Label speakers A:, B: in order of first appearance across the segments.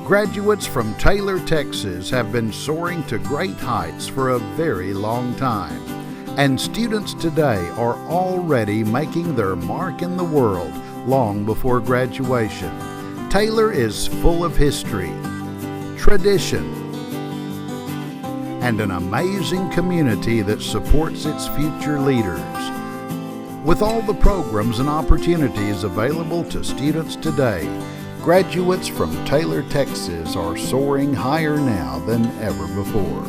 A: Graduates from Taylor, Texas have been soaring to great heights for a very long time. And students today are already making their mark in the world long before graduation. Taylor is full of history, tradition, and an amazing community that supports its future leaders. With all the programs and opportunities available to students today, graduates from Taylor, Texas are soaring higher now than ever before.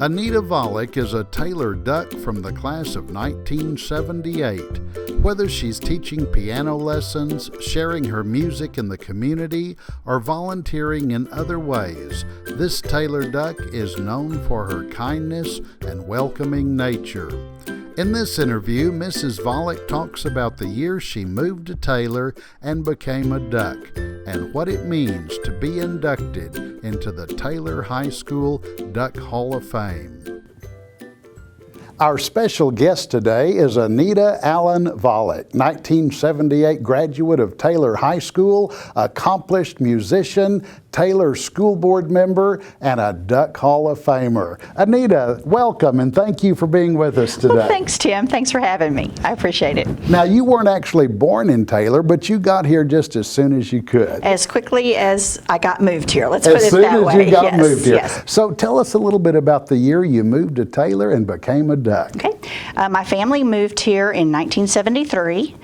A: Anita Volek is a Taylor Duck from the class of 1978. Whether she's teaching piano lessons, sharing her music in the community, or volunteering in other ways, this Taylor Duck is known for her kindness and welcoming nature. In this interview, Mrs. Volek talks about the year she moved to Taylor and became a Duck, and what it means to be inducted into the Taylor High School Duck Hall of Fame. Our special guest today is Anita Allen Volek, 1978 graduate of Taylor High School, accomplished musician, Taylor School Board member, and a Duck Hall of Famer. Anita, welcome and thank you for being with us today.
B: Well, thanks, Tim. Thanks for having me. I appreciate it.
A: Now, you weren't actually born in Taylor, but you got here just as soon as you could.
B: As quickly as I got moved here. Let's put it that way.
A: As soon as you got moved here.
B: Yes.
A: So tell us a little bit about the year you moved to Taylor and became a Duck.
B: Okay. My family moved here in 1973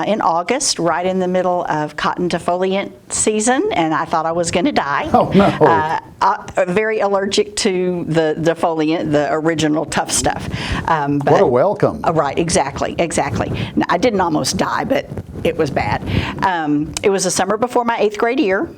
B: in August, right in the middle of cotton defoliant season, and I thought I was going to die.
A: Oh, no.
B: I'm very allergic to the defoliant, the original tough stuff.
A: What a welcome.
B: Right, exactly. Now, I didn't almost die, but it was bad. It was the summer before my 8th grade year.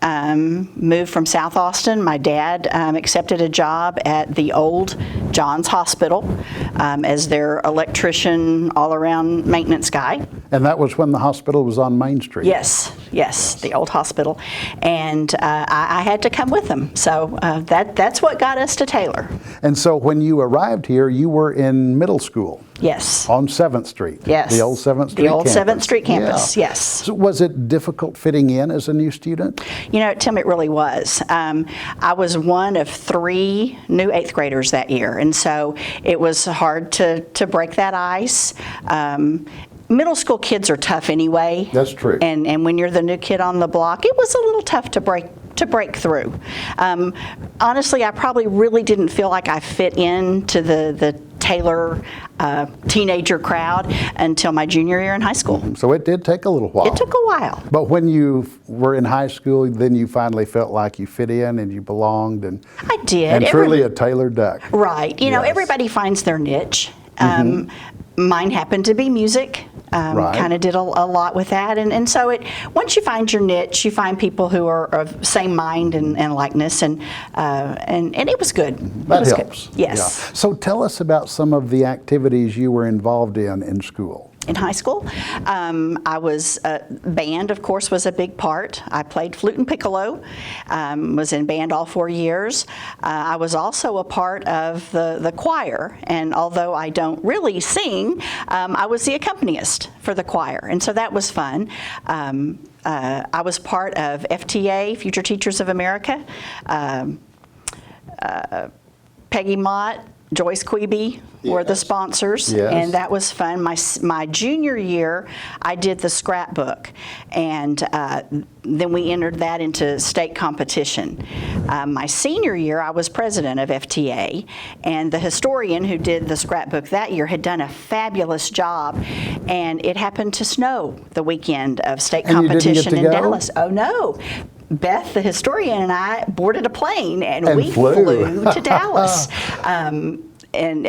B: Moved from South Austin. My dad accepted a job at the old Johns Hospital as their electrician, all-around maintenance guy.
A: And that was when the hospital was on Main Street?
B: Yes, the old hospital. And I had to come with him. So that's what got us to Taylor.
A: And so when you arrived here, you were in middle school?
B: Yes.
A: On 7th Street?
B: Yes.
A: The old 7th Street campus?
B: The old 7th Street campus,
A: yeah.
B: yes.
A: So was it difficult fitting in as a new student?
B: You know, Tim, it really was. I was one of 3 new 8th graders that year, and so it was hard to break that ice. Middle school kids are tough anyway.
A: That's true.
B: And when you're the new kid on the block, it was a little tough to break through. Honestly, I probably really didn't feel like I fit into the Taylor teenager crowd until my junior year in high school.
A: So it did take a little while.
B: It took a while.
A: But when you were in high school, then you finally felt like you fit in and you belonged. And
B: I did.
A: And truly a Taylor Duck.
B: Right. You know, everybody finds their niche. Mine happened to be music.
A: Right.
B: Kind of did a lot with that, and so once you find your niche, you find people who are of same mind and likeness, and it was good.
A: That helps.
B: Good. Yes.
A: Yeah. So tell us about some of the activities you were involved in school.
B: In high school, I was band, of course, was a big part. I played flute and piccolo, was in band all 4 years. I was also a part of the choir, and although I don't really sing, I was the accompanist for the choir, and so that was fun. I was part of FTA, Future Teachers of America, Peggy Mott, Joyce Quebe were the sponsors, and that was fun. My junior year, I did the scrapbook, and then we entered that into state competition. My senior year, I was president of FTA, and the historian who did the scrapbook that year had done a fabulous job, and it happened to snow the weekend of state competition in Dallas. Oh, no. Beth, the historian, and I boarded a plane and we flew to Dallas. And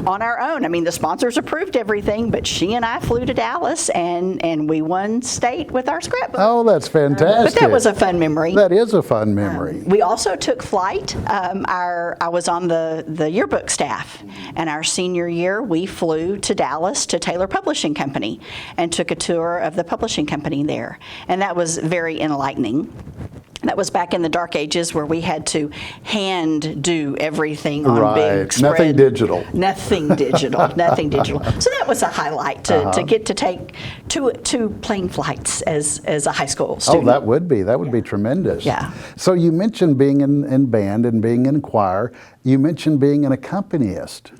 B: on our own. I mean, the sponsors approved everything, but she and I flew to Dallas and we won state with our scrapbook.
A: Oh, that's fantastic.
B: But that was a fun memory.
A: That is a fun memory.
B: We also took flight. I was on the yearbook staff, and our senior year we flew to Dallas to Taylor Publishing Company and took a tour of the publishing company there, and that was very enlightening. That was back in the dark ages where we had to hand do everything on big spread.
A: Nothing digital.
B: Nothing digital. Nothing digital. So that was a highlight to get to take two plane flights as a high school student.
A: Oh, that would be tremendous.
B: Yeah.
A: So you mentioned being in band and being in choir. You mentioned being an accompanist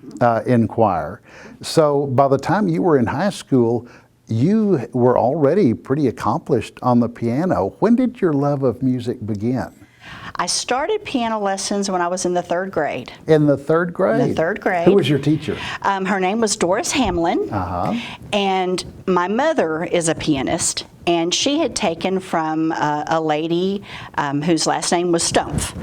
A: in choir. So by the time you were in high school, you were already pretty accomplished on the piano. When did your love of music begin?
B: I started piano lessons when I was in the 3rd grade.
A: In the 3rd grade?
B: In the 3rd grade.
A: Who was your teacher?
B: Her name was Doris Hamlin. And my mother is a pianist, and she had taken from a lady whose last name was Stumpf.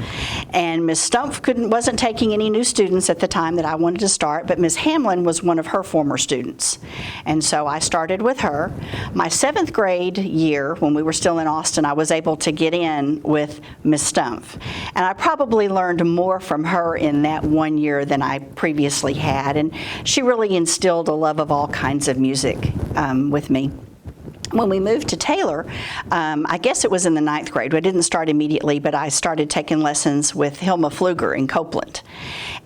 B: And Miss Stumpf wasn't taking any new students at the time that I wanted to start, but Miss Hamlin was one of her former students. And so I started with her. My 7th grade year, when we were still in Austin, I was able to get in with Miss Stumpf. And I probably learned more from her in that 1 year than I previously had. And she really instilled a love of all kinds of music with me. When we moved to Taylor, I guess it was in the 9th grade. I didn't start immediately, but I started taking lessons with Hilma Pfluger in Copeland.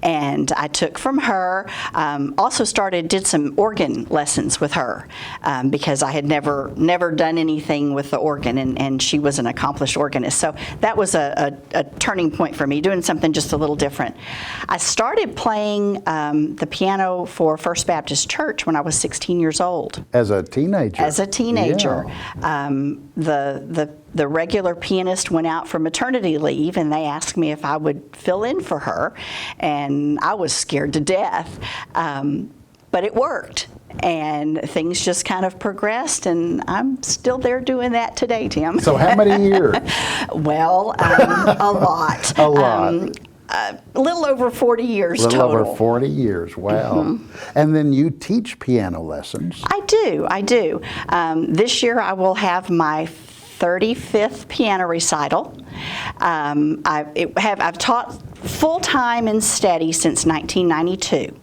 B: And I took from her, also did some organ lessons with her because I had never done anything with the organ, and she was an accomplished organist. So that was a turning point for me, doing something just a little different. I started playing the piano for First Baptist Church when I was 16 years old.
A: As a teenager?
B: As a teenager.
A: Yeah.
B: The regular pianist went out for maternity leave, and they asked me if I would fill in for her, and I was scared to death. But it worked, and things just kind of progressed, and I'm still there doing that today, Tim.
A: So how many years?
B: Well, a lot.
A: A lot.
B: A little over 40 years total.
A: A little over 40 years, wow. And then you teach piano lessons.
B: I do. This year I will have my 35th piano recital. I've taught full-time and steady since 1992.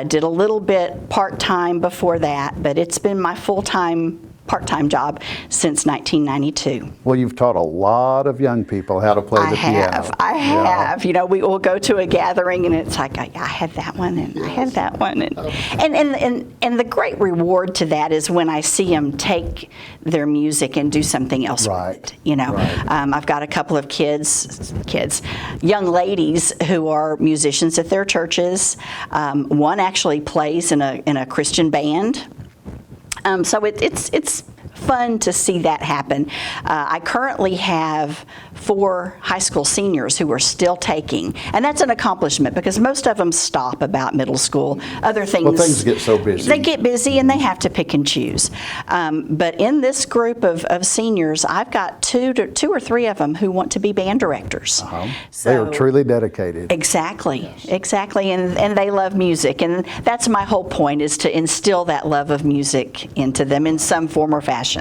B: Did a little bit part-time before that, but it's been my part-time job since 1992.
A: Well, you've taught a lot of young people how to play the piano.
B: I have. You know, we will go to a gathering, and it's like, I had that one, and I had that one. And the great reward to that is when I see them take their music and do something else with it. You know, I've got a couple of kids, young ladies who are musicians at their churches. One actually plays in a Christian band. So it's fun to see that happen. I currently have 4 high school seniors who are still taking, and that's an accomplishment because most of them stop about middle school. Other things,
A: well, things get so busy.
B: They get busy and they have to pick and choose. But in this group of seniors, I've got 2 or 3 of them who want to be band directors. So,
A: they are truly dedicated.
B: Exactly, and they love music, and that's my whole point, is to instill that love of music into them in some form or fashion.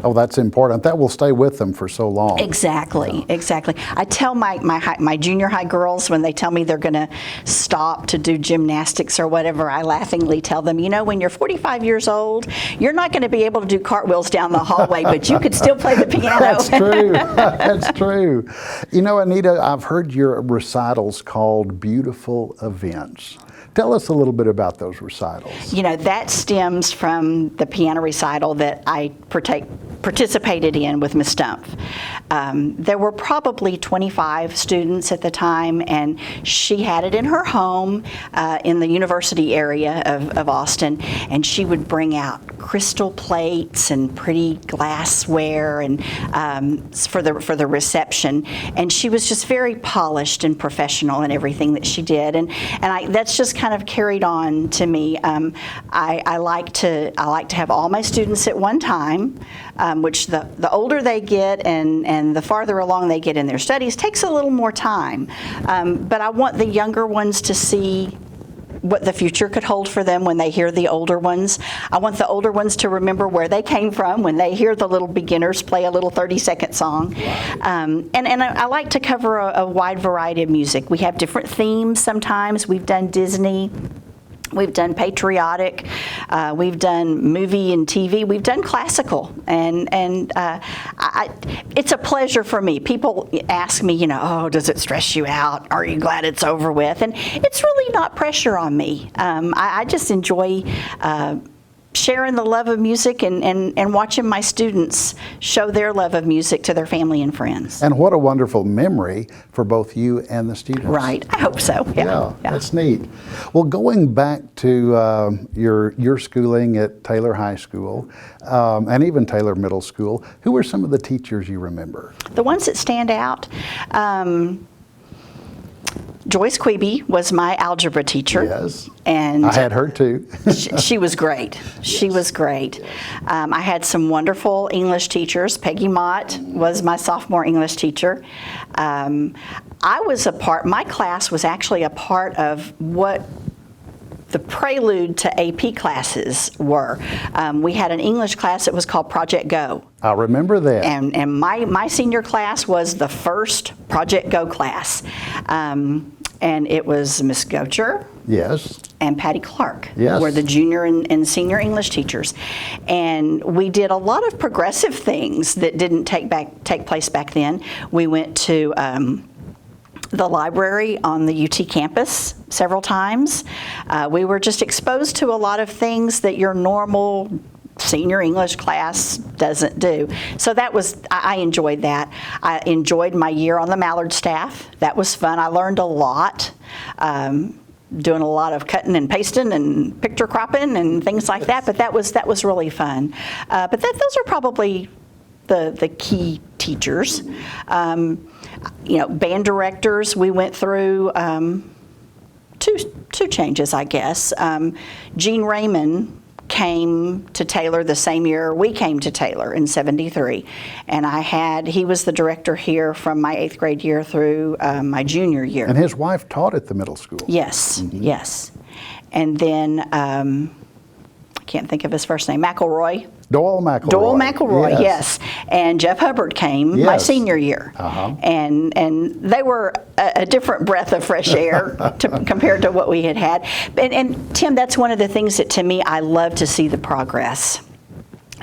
A: Oh, that's important. That will stay with them for so long.
B: Exactly. I tell my junior high girls when they tell me they're going to stop to do gymnastics or whatever, I laughingly tell them, when you're 45 years old, you're not going to be able to do cartwheels down the hallway, but you could still play the piano.
A: That's true. That's true. Anita, I've heard your recitals called beautiful events. Tell us a little bit about those recitals.
B: That stems from the piano recital that I participated in with Miss Stumpf. There were probably 25 students at the time, and she had it in her home in the university area of Austin, and she would bring out crystal plates and pretty glassware and for the reception, and she was just very polished and professional in everything that she did, and that's just kind of carried on to me. I like to have all my students at one time, which the older they get and the farther along they get in their studies takes a little more time. But I want the younger ones to see what the future could hold for them when they hear the older ones. I want the older ones to remember where they came from when they hear the little beginners play a little 30-second song. And I like to cover a wide variety of music. We have different themes sometimes. We've done Disney. We've done patriotic, we've done movie and TV, we've done classical, and it's a pleasure for me. People ask me, oh, does it stress you out? Are you glad it's over with? And it's really not pressure on me. I just enjoy sharing the love of music and watching my students show their love of music to their family and friends.
A: And what a wonderful memory for both you and the students.
B: Right, I hope so. Yeah.
A: That's neat. Well, going back to your schooling at Taylor High School and even Taylor Middle School, who were some of the teachers you remember?
B: The ones that stand out, Joyce Quebe was my algebra teacher.
A: Yes,
B: and
A: I had her too.
B: she was great. She was great. I had some wonderful English teachers. Peggy Mott was my sophomore English teacher. My class was actually a part of what the prelude to AP classes were. We had an English class that was called Project Go.
A: I remember that.
B: And my senior class was the first Project Go class. And it was Miss Gocher.
A: Yes.
B: And Patty Clark
A: yes.
B: were the junior and senior English teachers. And we did a lot of progressive things that didn't take place back then. We went to the library on the UT campus several times. We were just exposed to a lot of things that your normal senior English class doesn't do. So I enjoyed that. I enjoyed my year on the Mallard staff. That was fun. I learned a lot, doing a lot of cutting and pasting and picture cropping and things like that, but that was really fun. But those are probably the key teachers. Band directors, we went through two changes, I guess. Gene Raymond came to Taylor the same year we came to Taylor in '73, and he was the director here from my 8th grade year through my junior year.
A: And his wife taught at the middle school.
B: Yes, yes. And then I can't think of his first name, Doyle McElroy, yes. And Jeff Hubbard came my senior year.
A: Uh-huh.
B: And they were a different breath of fresh air compared to what we had had. And Tim, that's one of the things that to me I love to see the progress.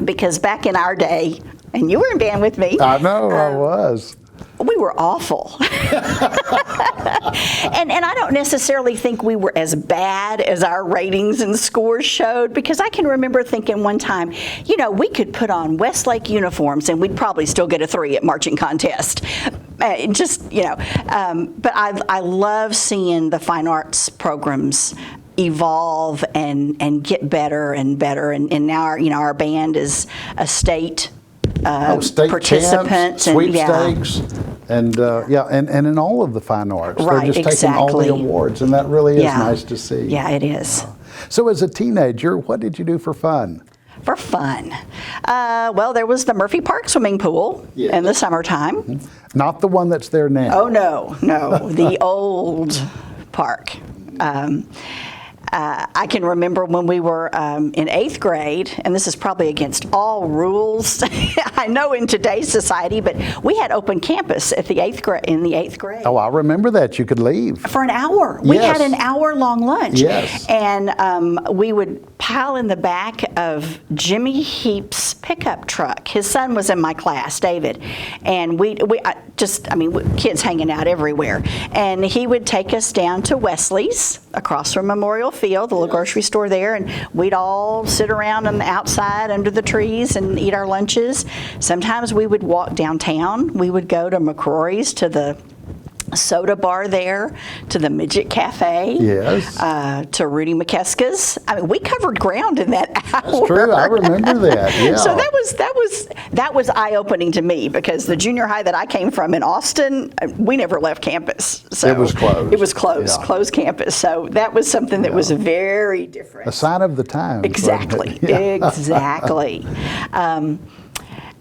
B: Because back in our day, and you were in band with me.
A: I know, I was.
B: We were awful. and I don't necessarily think we were as bad as our ratings and scores showed, because I can remember thinking one time, we could put on Westlake uniforms and we'd probably still get a 3 at marching contest. But I love seeing the fine arts programs evolve and get better and better. And now our band is a state
A: state
B: participants,
A: champs, sweepstakes, and in all of the fine arts,
B: right,
A: they're just taking all the awards, and that really is nice to see.
B: Yeah, it is.
A: So, as a teenager, what did you do for fun?
B: For fun, well, there was the Murphy Park swimming pool in the summertime.
A: Mm-hmm. Not the one that's there now.
B: Oh no, the old park. I can remember when we were in 8th grade, and this is probably against all rules, I know in today's society, but we had open campus in the 8th grade.
A: Oh, I remember that. You could leave.
B: For an hour. We had an hour-long lunch.
A: Yes.
B: And we would pile in the back of Jimmy Heap's pickup truck. His son was in my class, David, and kids hanging out everywhere. And he would take us down to Wesley's, across from Memorial Field, the little grocery store there, and we'd all sit around on the outside under the trees and eat our lunches. Sometimes we would walk downtown. We would go to McCrory's, to the soda bar there, to the Midget Cafe, to Rudy McKeska's. I mean, we covered ground in that hour.
A: That's true. I remember that. Yeah.
B: So that was eye-opening to me, because the junior high that I came from in Austin, we never left campus. So
A: it was closed.
B: It was closed, closed campus. So that was something that was very different.
A: A sign of the times.
B: Exactly. Exactly.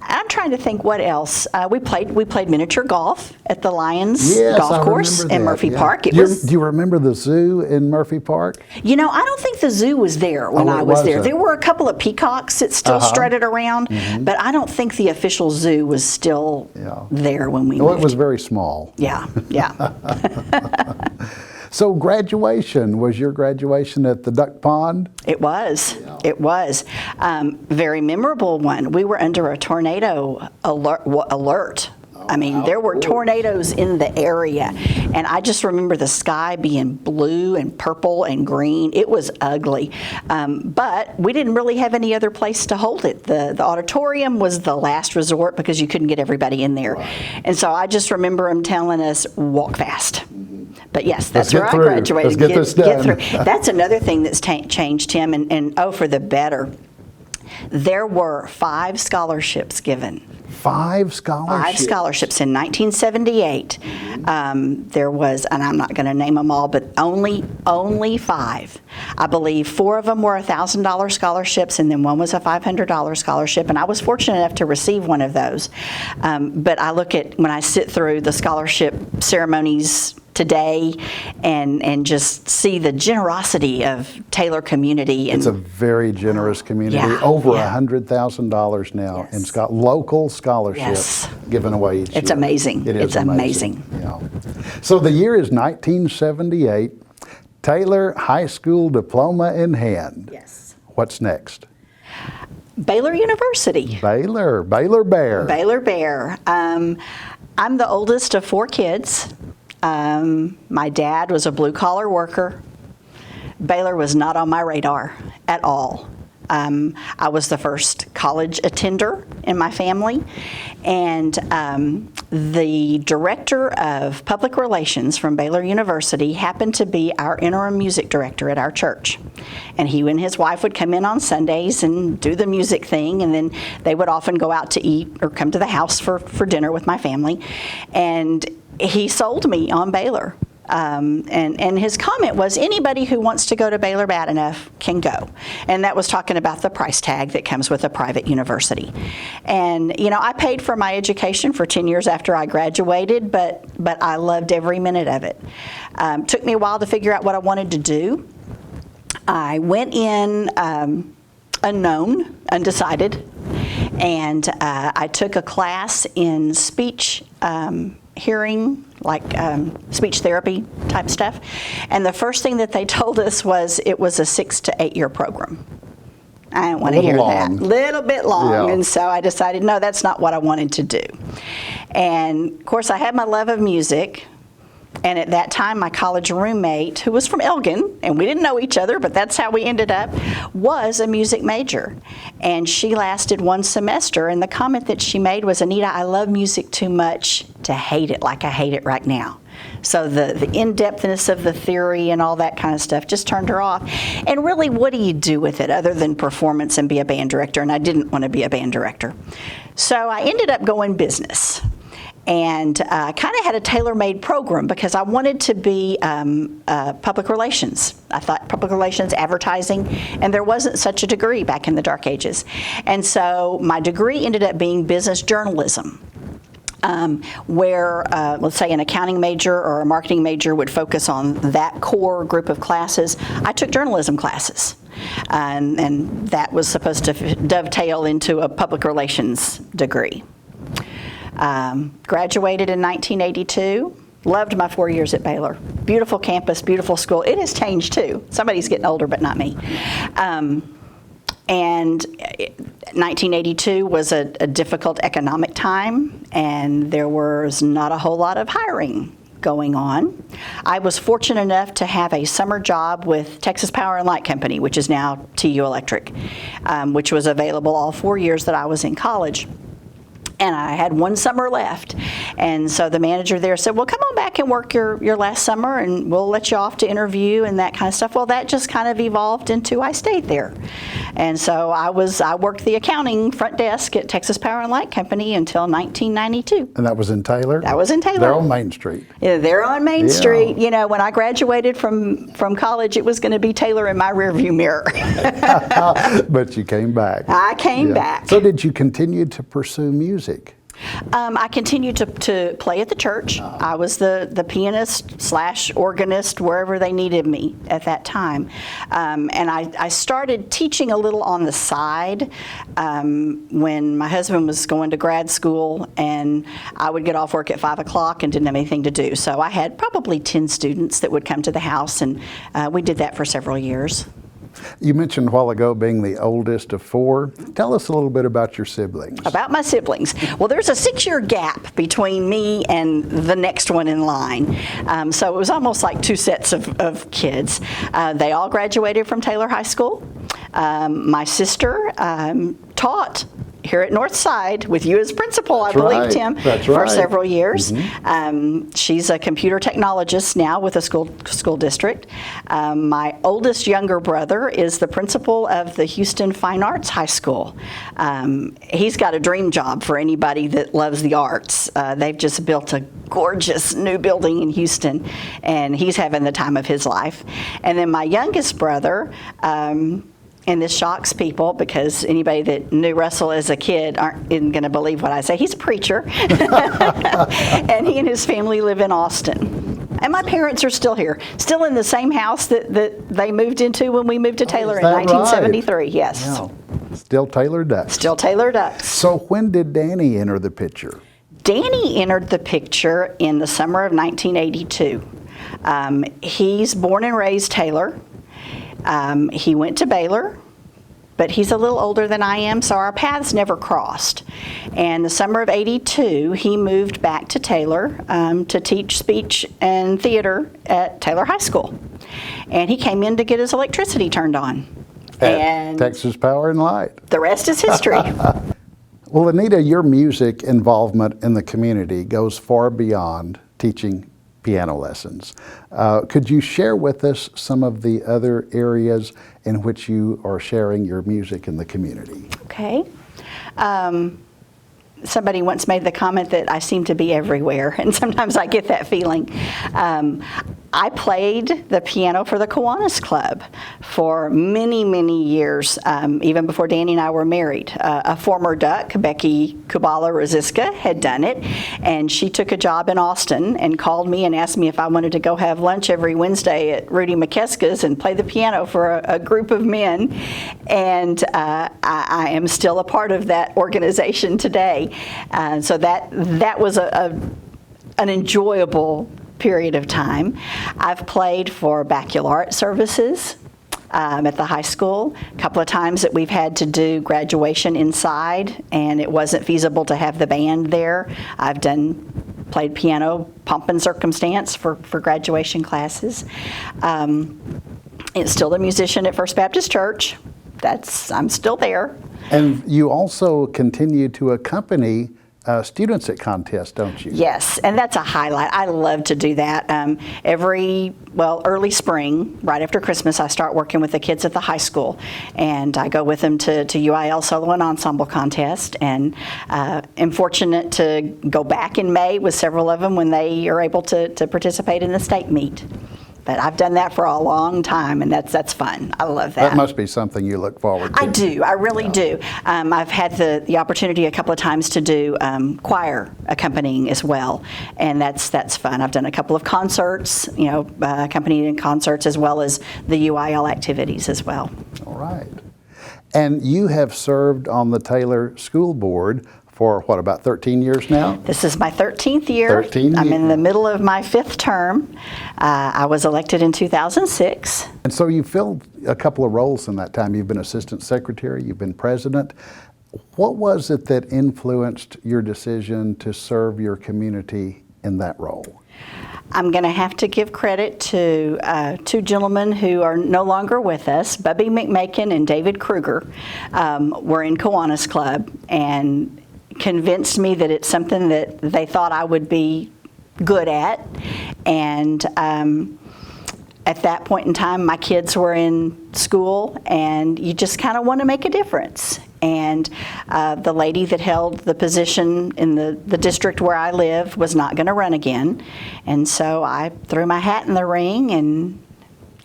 B: I'm trying to think what else. We played miniature golf at the Lions golf course in Murphy Park.
A: Do you remember the zoo in Murphy Park?
B: I don't think the zoo was there when I was there. There were a couple of peacocks that still strutted around, but I don't think the official zoo was still there when we moved.
A: It was very small.
B: Yeah.
A: So graduation, was your graduation at the Duck Pond?
B: It was. Yeah. It was. Very memorable one. We were under a tornado alert. I mean, there were tornadoes in the area, and I just remember the sky being blue and purple and green. It was ugly, but we didn't really have any other place to hold it. The auditorium was the last resort because you couldn't get everybody in there. Right. And so I just remember them telling us, walk fast. But yes, that's where I graduated.
A: Let's get
B: through. That's another thing that's changed, Tim, and oh, for the better. There were 5 scholarships given.
A: 5 scholarships?
B: 5 scholarships in 1978. There was, and I'm not going to name them all, but only 5. I believe 4 of them were $1,000 scholarships, and then one was a $500 scholarship, and I was fortunate enough to receive one of those. But I look at, when I sit through the scholarship ceremonies today and just see the generosity of Taylor community. And
A: it's a very generous community.
B: Yeah,
A: over $100,000 now in local scholarships given away each year.
B: It's amazing. It's amazing.
A: Yeah. So the year is 1978. Taylor High School diploma in hand.
B: Yes.
A: What's next?
B: Baylor University.
A: Baylor Bear.
B: Baylor Bear. I'm the oldest of 4 kids. My dad was a blue-collar worker. Baylor was not on my radar at all. I was the first college attender in my family, and the director of public relations from Baylor University happened to be our interim music director at our church. And he and his wife would come in on Sundays and do the music thing, and then they would often go out to eat or come to the house for dinner with my family. And he sold me on Baylor. And his comment was, anybody who wants to go to Baylor bad enough can go. And that was talking about the price tag that comes with a private university. And, you know, I paid for my education for 10 years after I graduated, but I loved every minute of it. Took me a while to figure out what I wanted to do. I went in unknown, undecided, and I took a class in speech hearing, like speech therapy type stuff. And the first thing that they told us was it was a 6 to 8 year program. I didn't want to hear that. A little bit long. Yeah. And so I decided, no, that's not what I wanted to do. And of course, I had my love of music. And at that time, my college roommate, who was from Elgin, and we didn't know each other, but that's how we ended up, was a music major. And she lasted 1 semester, and the comment that she made was, Anita, I love music too much to hate it like I hate it right now. So the in-depthness of the theory and all that kind of stuff just turned her off. And really, what do you do with it other than performance and be a band director? And I didn't want to be a band director. So I ended up going business. And kind of had a tailor-made program because I wanted to be public relations. I thought public relations, advertising, and there wasn't such a degree back in the dark ages. And so my degree ended up being business journalism, where, let's say, an accounting major or a marketing major would focus on that core group of classes. I took journalism classes. And that was supposed to dovetail into a public relations degree. Graduated in 1982. Loved my 4 years at Baylor. Beautiful campus, beautiful school. It has changed too. Somebody's getting older, but not me. And 1982 was a difficult economic time, and there was not a whole lot of hiring going on. I was fortunate enough to have a summer job with Texas Power and Light Company, which is now TU Electric, which was available all 4 years that I was in college. And I had 1 summer left. And so the manager there said, well, come on back and work your last summer, and we'll let you off to interview and that kind of stuff. Well, that just kind of evolved into I stayed there. And so I worked the accounting front desk at Texas Power and Light Company until 1992.
A: And that was in Taylor?
B: That was in Taylor.
A: They're on Main Street.
B: Yeah, they're on Main Street. You know, when I graduated from college, it was going to be Taylor in my rearview mirror.
A: But you came back.
B: I came back.
A: So did you continue to pursue music?
B: I continued to play at the church. I was the pianist / organist wherever they needed me at that time. And I started teaching a little on the side when my husband was going to grad school, and I would get off work at 5 o'clock and didn't have anything to do. So I had probably 10 students that would come to the house, and we did that for several years.
A: You mentioned a while ago being the oldest of 4. Tell us a little bit about your siblings. About
B: my siblings. Well, there's a 6-year gap between me and the next one in line. So it was almost like 2 sets of kids. They all graduated from Taylor High School. My sister taught here at Northside with you as principal, I believe, Tim, for several years. She's a computer technologist now with a school district. My oldest younger brother is the principal of the Houston Fine Arts High School. He's got a dream job for anybody that loves the arts. They've just built a gorgeous new building in Houston, and he's having the time of his life. And then my youngest brother, and this shocks people because anybody that knew Russell as a kid isn't going to believe what I say. He's a preacher. And he and his family live in Austin. And my parents are still here, still in the same house that they moved into when we moved to Taylor in 1973. Right? Yes. Yeah.
A: Still Taylor Ducks.
B: Still Taylor Ducks.
A: So when did Danny enter the picture?
B: Danny entered the picture in the summer of 1982. He's born and raised Taylor. He went to Baylor, but he's a little older than I am, so our paths never crossed. And the summer of '82, he moved back to Taylor to teach speech and theater at Taylor High School. And he came in to get his electricity turned on.
A: At Texas Power and Light.
B: The rest is history.
A: Well, Anita, your music involvement in the community goes far beyond teaching piano lessons. Could you share with us some of the other areas in which you are sharing your music in the community? Okay. Somebody once made the comment that I seem to be everywhere, and sometimes I get that feeling. I played the piano for the Kiwanis Club for many, many years, even before Danny and I were married. A former Duck, Becky Kubala-Raziska, had done it, and she took a job in Austin and called me and asked me if I wanted to go have lunch every Wednesday at Rudy McKeska's and play the piano for a group of men. And I am still a part of that organization today. So that was an enjoyable period of time. I've played for baccalaureate services at the high school. A couple of times that we've had to do graduation inside, and it wasn't feasible to have the band there. I've played piano, pomp and circumstance for graduation classes. It's still a musician at First Baptist Church. I'm still there. And you also continue to accompany students at contests, don't you? Yes, and that's a highlight. I love to do that. Early spring, right after Christmas, I start working with the kids at the high school, and I go with them to UIL Solo and Ensemble Contest, and am fortunate to go back in May with several of them when they are able to participate in the state meet. But I've done that for a long time, and that's fun. I love that. That must be something you look forward to. I do. I really do. I've had the opportunity a couple of times to do choir accompanying as well, and that's fun. I've done a couple of concerts, accompanied in concerts, as well as the UIL activities as well. All right. And you have served on the Taylor School Board for about 13 years now? This is my 13th year. I'm in the middle of my 5th term. I was elected in 2006. And so you filled a couple of roles in that time. You've been assistant secretary, you've been president. What was it that influenced your decision to serve your community in that role? I'm going to have to give credit to 2 gentlemen who are no longer with us. Bubby McMakin and David Kruger were in Kiwanis Club and convinced me that it's something that they thought I would be good at. And at that point in time, my kids were in school, and you just kind of want to make a difference. And the lady that held the position in the district where I live was not going to run again. And so I threw my hat in the ring, and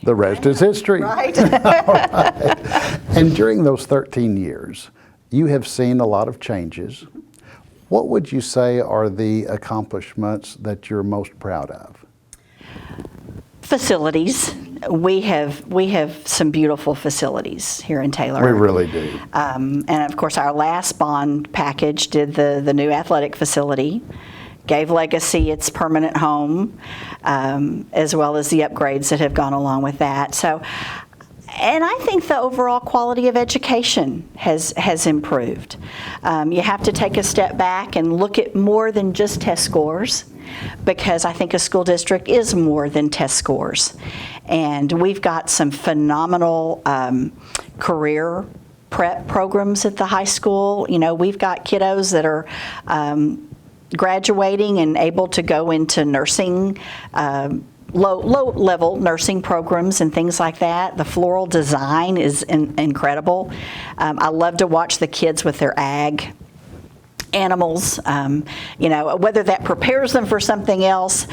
A: the rest is history. Right. All right. And during those 13 years, you have seen a lot of changes. What would you say are the accomplishments that you're most proud of?
B: Facilities. We have some beautiful facilities here in Taylor.
A: We really do.
B: And of course, our last bond package did the new athletic facility, gave Legacy its permanent home, as well as the upgrades that have gone along with that. So, and I think the overall quality of education has improved. You have to take a step back and look at more than just test scores, because I think a school district is more than test scores. And we've got some phenomenal career prep programs at the high school. You know, we've got kiddos that are graduating and able to go into nursing, low-level nursing programs and things like that. The floral design is incredible. I love to watch the kids with their ag animals, you know, whether that prepares them for something else,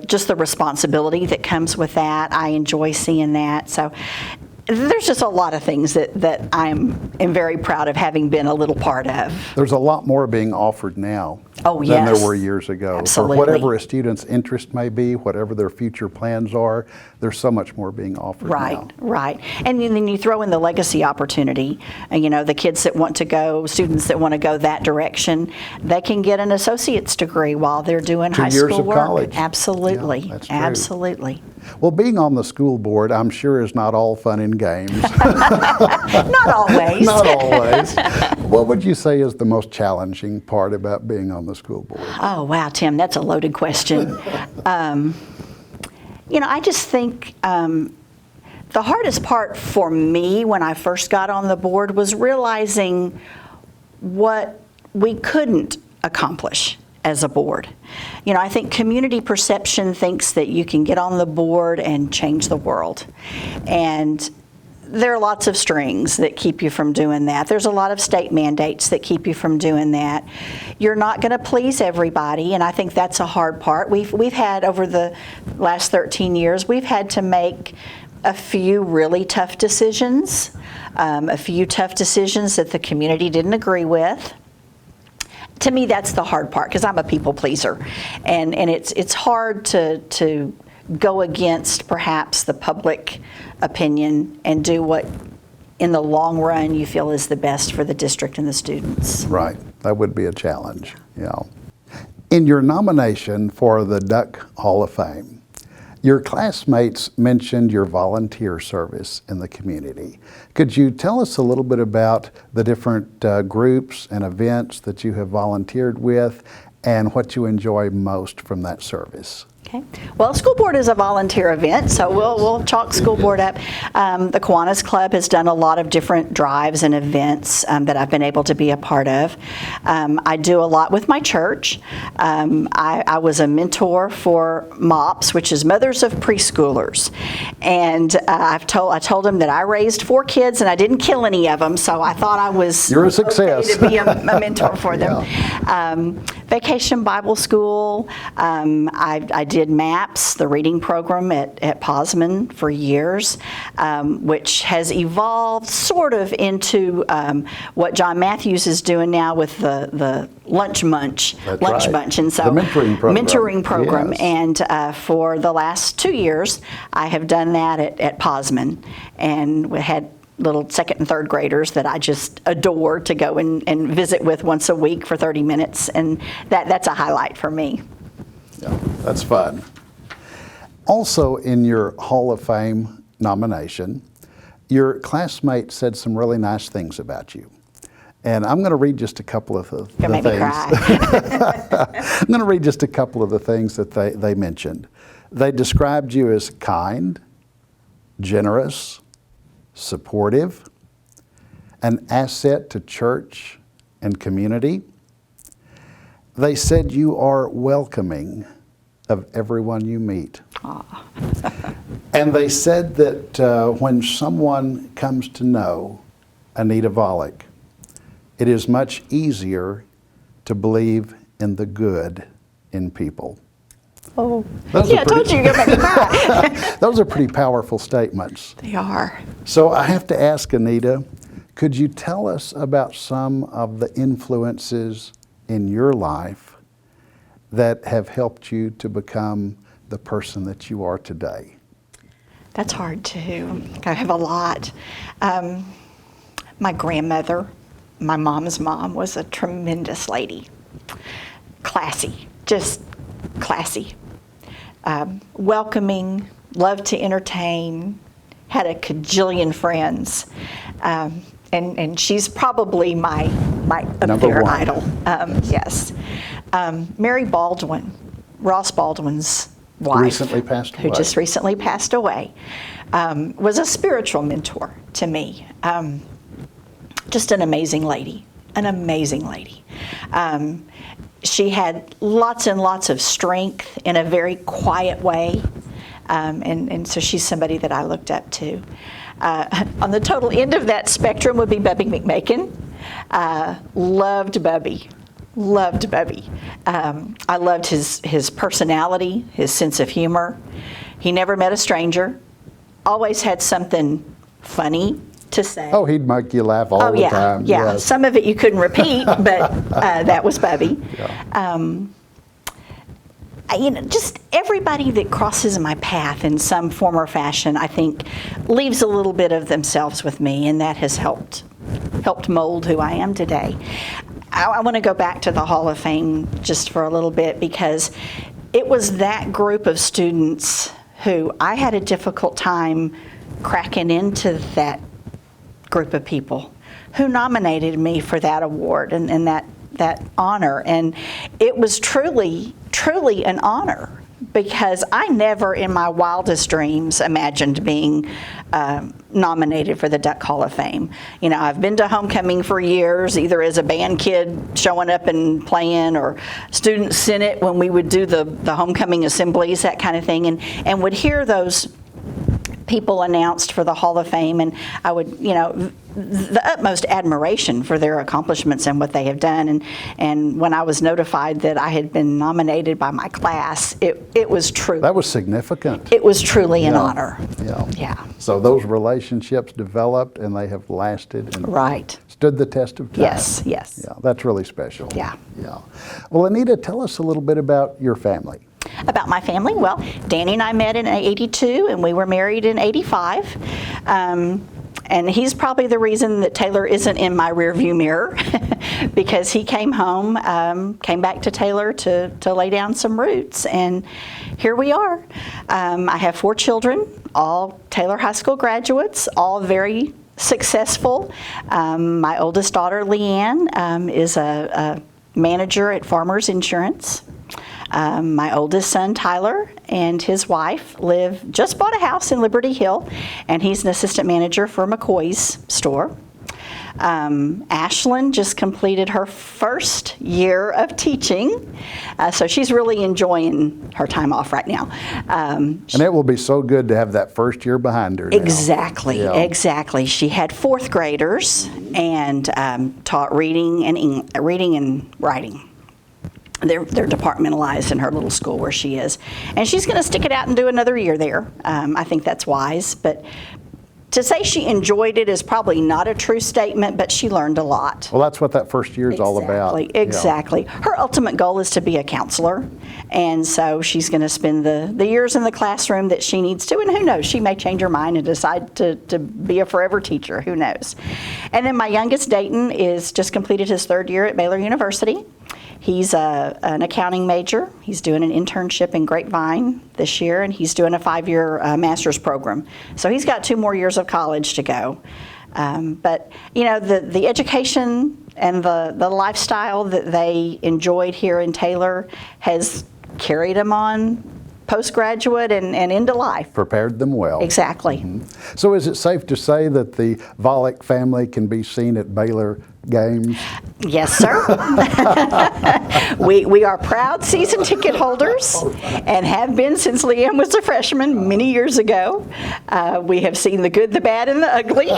B: just the responsibility that comes with that. I enjoy seeing that. So there's just a lot of things that am very proud of having been a little part of.
A: There's a lot more being offered now
B: than
A: there were years ago.
B: Absolutely.
A: For whatever a student's interest may be, whatever their future plans are, there's so much more being offered now.
B: Right. And then you throw in the Legacy opportunity. You know, the kids that want to go, students that want to go that direction, they can get an associate's degree while they're doing high school work. 2 years of college. Absolutely.
A: Yeah, that's true.
B: Absolutely.
A: Well, being on the school board, I'm sure, is not all fun and games.
B: Not always.
A: Not always. What would you say is the most challenging part about being on the school board?
B: Oh, wow, Tim, that's a loaded question. You know, I just think the hardest part for me when I first got on the board was realizing what we couldn't accomplish as a board. You know, I think community perception thinks that you can get on the board and change the world. And there are lots of strings that keep you from doing that. There's a lot of state mandates that keep you from doing that. You're not going to please everybody, and I think that's a hard part. We've had, over the last 13 years, we've had to make a few really tough decisions, that the community didn't agree with. To me, that's the hard part, because I'm a people pleaser, and it's hard to go against perhaps the public opinion and do what in the long run you feel is the best for the district and the students.
A: Right. That would be a challenge. Yeah. In your nomination for the Duck Hall of Fame, your classmates mentioned your volunteer service in the community. Could you tell us a little bit about the different groups and events that you have volunteered with and what you enjoy most from that service?
B: Okay. Well, school board is a volunteer event, so we'll chalk school board up. The Kiwanis Club has done a lot of different drives and events that I've been able to be a part of. I do a lot with my church. I was a mentor for MOPS, which is Mothers of Preschoolers, and I told them that I raised 4 kids and I didn't kill any of them, so I thought I was
A: You're a success.
B: okay to be a mentor for them. Yeah. Vacation Bible School. I did MAPS, the reading program at Posman for years, which has evolved sort of into what John Matthews is doing now with the Lunch Bunch. And so
A: the mentoring program.
B: Yes. And for the last 2 years, I have done that at Posman, and we had little 2nd and 3rd graders that I just adore to go and visit with once a week for 30 minutes, and that's a highlight for me.
A: Yeah, that's fun. Also, in your Hall of Fame nomination, your classmate said some really nice things about you. And I'm going to read just a couple of the things.
B: Make me cry.
A: I'm going to read just a couple of the things that they mentioned. They described you as kind, generous, supportive, an asset to church and community. They said you are welcoming of everyone you meet. And they said that when someone comes to know Anita Volek, it is much easier to believe in the good in people.
B: Oh, yeah, I told you you're going to make me cry.
A: Those are pretty powerful statements.
B: They are.
A: So I have to ask Anita, could you tell us about some of the influences in your life that have helped you to become the person that you are today?
B: That's hard too. I have a lot. My grandmother, my mom's mom, was a tremendous lady. Classy, just classy. Welcoming, loved to entertain, had a cajillion friends. And she's probably my up there idol. Yes. Mary Baldwin, Ross Baldwin's wife,
A: recently passed away.
B: who just recently passed away, was a spiritual mentor to me. Just an amazing lady, an amazing lady. She had lots and lots of strength in a very quiet way, and so she's somebody that I looked up to. On the total end of that spectrum would be Bubby McMakin. Loved Bubby. Loved Bubby. I loved his personality, his sense of humor. He never met a stranger. Always had something funny to say.
A: Oh, he'd make you laugh all the time.
B: Yeah,
A: Yes.
B: some of it you couldn't repeat, but that was Bubby.
A: Yeah.
B: Just everybody that crosses my path in some form or fashion, I think, leaves a little bit of themselves with me, and that has helped mold who I am today. I want to go back to the Hall of Fame just for a little bit, because it was that group of students who I had a difficult time cracking into that group of people who nominated me for that award and that honor. And it was truly an honor, because I never in my wildest dreams imagined being nominated for the Duck Hall of Fame. I've been to homecoming for years, either as a band kid showing up and playing, or student senate when we would do the homecoming assemblies, that kind of thing, and would hear those people announced for the Hall of Fame, and I would, the utmost admiration for their accomplishments and what they have done. And when I was notified that I had been nominated by my class, it was true.
A: That was significant.
B: It was truly an honor.
A: Yeah. So those relationships developed, and they have lasted and stood the test of time.
B: Yes.
A: Yeah, that's really special.
B: Yeah.
A: Well, Anita, tell us a little bit about your family.
B: About my family? Well, Danny and I met in '82, and we were married in '85. And he's probably the reason that Taylor isn't in my rearview mirror, because he came home, came back to Taylor to lay down some roots, and here we are. I have 4 children, all Taylor High School graduates, all very successful. My oldest daughter, Leanne, is a manager at Farmers Insurance. My oldest son, Tyler, and his wife just bought a house in Liberty Hill, and he's an assistant manager for McCoy's store. Ashlyn just completed her first year of teaching, so she's really enjoying her time off right now.
A: And it will be so good to have that first year behind her now.
B: Exactly. She had 4th graders and taught reading and writing. They're departmentalized in her little school where she is. And she's going to stick it out and do another year there. I think that's wise. But to say she enjoyed it is probably not a true statement, but she learned a lot.
A: Well, that's what that first year is all about.
B: Exactly. Her ultimate goal is to be a counselor. And so she's going to spend the years in the classroom that she needs to. And who knows, she may change her mind and decide to be a forever teacher. Who knows? And then my youngest, Dayton, is just completed his 3rd year at Baylor University. He's an accounting major. He's doing an internship in Grapevine this year, and he's doing a 5-year master's program. So he's got 2 more years of college to go. But the education and the lifestyle that they enjoyed here in Taylor has carried them on postgraduate and into life.
A: Prepared them well.
B: Exactly.
A: Mm-hmm. So is it safe to say that the Volek family can be seen at Baylor games?
B: Yes, sir. We are proud season ticket holders and have been since Leanne was a freshman many years ago. We have seen the good, the bad, and the ugly.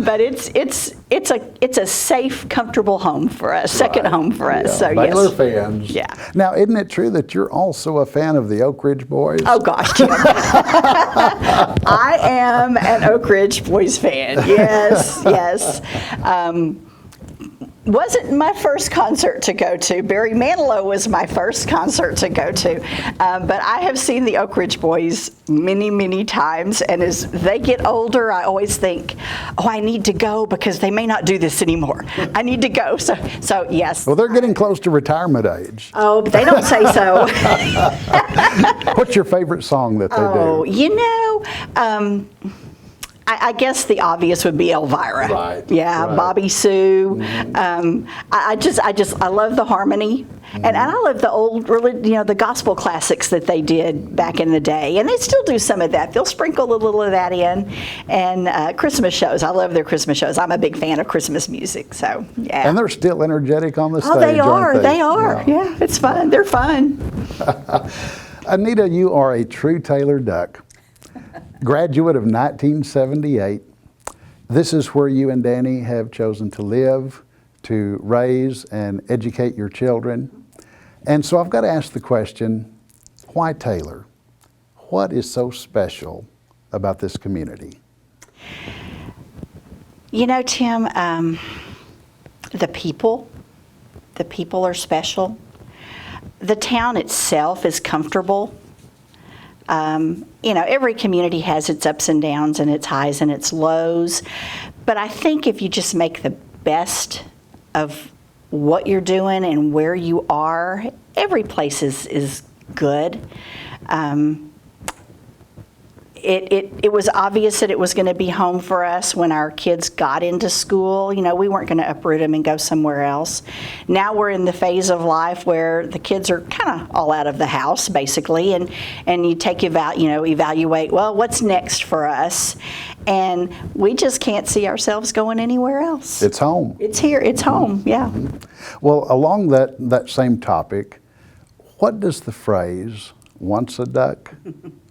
B: But it's a safe, comfortable home for us, second home for us.
A: Yeah.
B: So
A: Baylor
B: yes.
A: fans.
B: Yeah.
A: Now, isn't it true that you're also a fan of the Oak Ridge Boys?
B: Oh gosh, Jim. I am an Oak Ridge Boys fan. Yes. wasn't my first concert to go to. Barry Manilow was my first concert to go to. But I have seen the Oak Ridge Boys many, many times. And as they get older, I always think, oh, I need to go because they may not do this anymore. I need to go. So yes.
A: Well, they're getting close to retirement age.
B: Oh, but they don't say so.
A: What's your favorite song that they do?
B: Oh, I guess the obvious would be Elvira.
A: Right.
B: Yeah,
A: right.
B: Bobby Sue. I love the harmony, and I love the old, the gospel classics that they did back in the day, and they still do some of that. They'll sprinkle a little of that in, and Christmas shows. I love their Christmas shows. I'm a big fan of Christmas music, so yeah.
A: And they're still energetic on the stage.
B: Oh, they are.
A: Aren't they?
B: They are. Yeah, it's fun. They're fun.
A: Anita, you are a true Taylor Duck. Graduate of 1978. This is where you and Danny have chosen to live, to raise and educate your children. And so I've got to ask the question, why Taylor? What is so special about this community?
B: You know, Tim, the people are special. The town itself is comfortable. Every community has its ups and downs and its highs and its lows. But I think if you just make the best of what you're doing and where you are, every place is good. It was obvious that it was going to be home for us when our kids got into school. We weren't going to uproot them and go somewhere else. Now we're in the phase of life where the kids are kind of all out of the house, basically, and you evaluate, well, what's next for us? And we just can't see ourselves going anywhere else.
A: It's home.
B: It's here. It's home, yeah.
A: Well, along that same topic, what does the phrase, once a duck,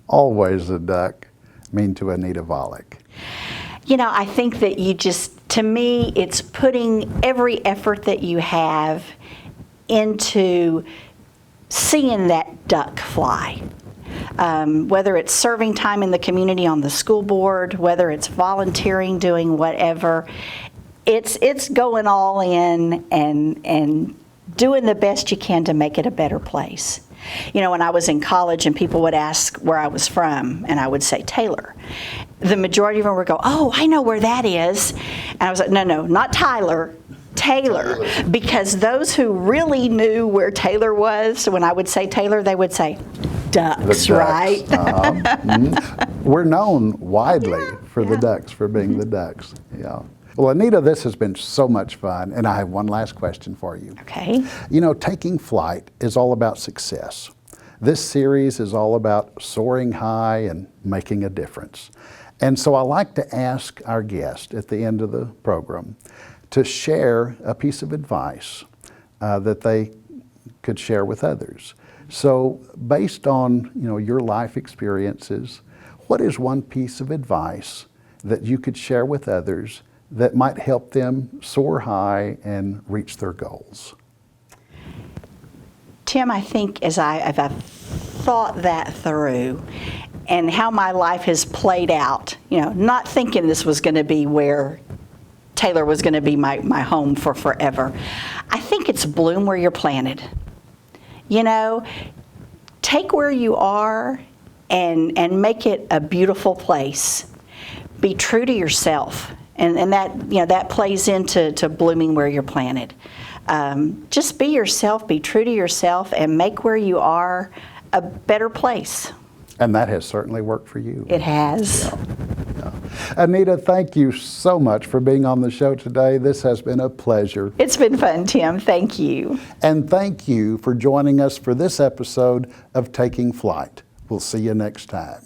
A: always a duck, mean to Anita Volek?
B: I think that to me, it's putting every effort that you have into seeing that duck fly. Whether it's serving time in the community on the school board, whether it's volunteering, doing whatever, it's going all in and doing the best you can to make it a better place. When I was in college and people would ask where I was from, and I would say Taylor, the majority of them would go, oh, I know where that is. And I was like, no, not Tyler, Taylor. Because those who really knew where Taylor was, when I would say Taylor, they would say ducks, right?
A: We're known widely for the ducks, for being the ducks. Yeah. Well, Anita, this has been so much fun, and I have one last question for you.
B: Okay.
A: Taking flight is all about success. This series is all about soaring high and making a difference. And so I like to ask our guest at the end of the program to share a piece of advice that they could share with others. So based on your life experiences, what is one piece of advice that you could share with others that might help them soar high and reach their goals?
B: Tim, I think as I've thought that through and how my life has played out, not thinking this was going to be where Taylor was going to be my home for forever, I think it's bloom where you're planted. Take where you are and make it a beautiful place. Be true to yourself. And that plays into blooming where you're planted. Just be yourself, be true to yourself, and make where you are a better place.
A: And that has certainly worked for you.
B: It has.
A: Yeah. Anita, thank you so much for being on the show today. This has been a pleasure.
B: It's been fun, Tim. Thank you.
A: And thank you for joining us for this episode of Taking Flight. We'll see you next time.